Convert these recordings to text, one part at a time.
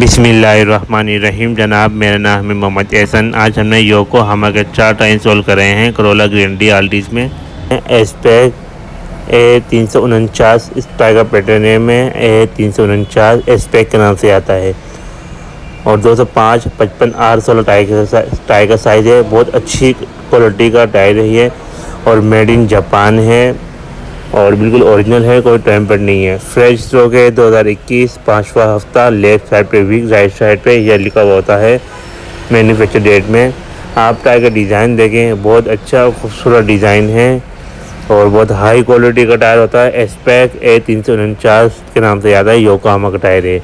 बिस्मिल्लाहिर्रहमानिर्रहीम। जनाब, मेरा नाम है मोहम्मद एहसन। आज हमने योकोहामा के 4 टायर इंस्टॉल करे हैं करोला ग्रैंडी आल्टीज में। एस्पेक A-349 इस टायर का पैटर्न नेम है। A-349 एस्पेक के नाम से आता है और 205/55R16 टायर का साइज़ है। बहुत अच्छी क्वालिटी का टायर है ये और मेड इन जापान है और बिल्कुल ओरिजिनल है, कोई टेम्पर नहीं है। फ्रेश स्टॉक है। 2021 5वां हफ्ता। लेफ्ट साइड पे वीक, राइट साइड पे यह लिखा हुआ होता है मैन्युफैक्चर डेट में। आप टायर का डिज़ाइन देखें, बहुत अच्छा खूबसूरत डिज़ाइन है और बहुत हाई क्वालिटी का टायर होता है। एस्पेक A-349 के नाम से आता है। योकोहामा का टायर है,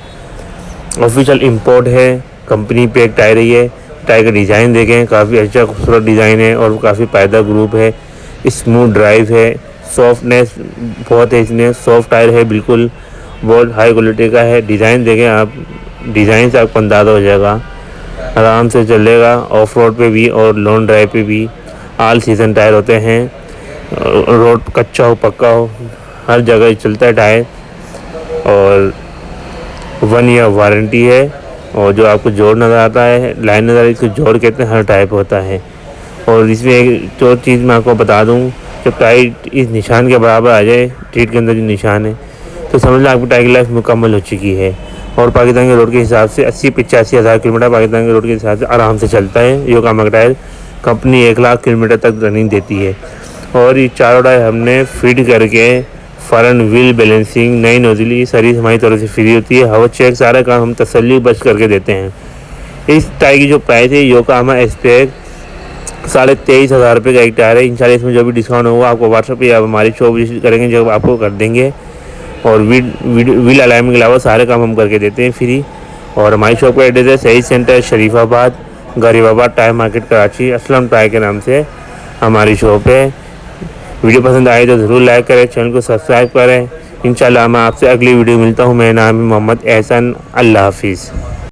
ऑफिशियल इंपोर्ट है, कंपनी पे एक टायर है ये। टायर का डिज़ाइन देखें, काफ़ी अच्छा खूबसूरत डिज़ाइन है और काफ़ी पायदार ग्रुप है। स्मूथ ड्राइव है, सॉफ्टनेस बहुत है इसमें, सॉफ्ट टायर है, बिल्कुल बहुत हाई क्वालिटी का है। डिज़ाइन देखें आप, डिज़ाइन से आपको अंदाज़ा हो जाएगा। आराम से चलेगा ऑफ रोड पे भी और लॉन्ग ड्राइव पे भी। ऑल सीज़न टायर होते हैं, रोड कच्चा हो पक्का हो हर जगह चलता है टायर और 1 ईयर वारंटी है। और जो आपको जोड़ नज़र आता है, लाइन नज़र, इसको जोड़ कहते हैं, हर टाइप होता है। और इसमें एक और चीज़ मैं आपको बता दूं, जब टायर इस निशान के बराबर आ जाए, टीट के अंदर जो निशान है, तो समझ लो आपकी टायर की लाइफ मुकम्मल हो चुकी है। और पाकिस्तान के रोड के हिसाब से 80-85 हज़ार किलोमीटर पाकिस्तान के रोड के हिसाब से आराम से चलता है। योकोहामा का टायर कंपनी 1 लाख किलोमीटर तक रनिंग देती है। और ये चारों टायर हमने फिट करके फ्रंट व्हील बैलेंसिंग, नई नोजली सर्विस हमारी तरफ से फ्री होती है। हवा चेक, सारा काम हम तसल्ली बच करके देते हैं। इस टायर की जो प्राइस है, योकोहामा एस्पेक 23,500 रुपये का एक टायर है। इंशाल्लाह इसमें जो भी डिस्काउंट होगा आपको व्हाट्सएप पे आप हमारी शॉप विजिट करेंगे जब आपको कर देंगे। और व्हील अलाइनमेंट के अलावा सारे काम हम करके देते हैं फ्री। और हमारी शॉप का एड्रेस है सही centre, Sharifabad, Garibabad, tyre market, Karachi. Aslam tyre के नाम से हमारी शॉप है। वीडियो पसंद आए तो ज़रूर लाइक करें, चैनल को सब्सक्राइब करें। इंशाल्लाह मैं आपसे अगली वीडियो मिलता हूँ। मेरा नाम है मोहम्मद एहसन। अल्लाह हाफिज़।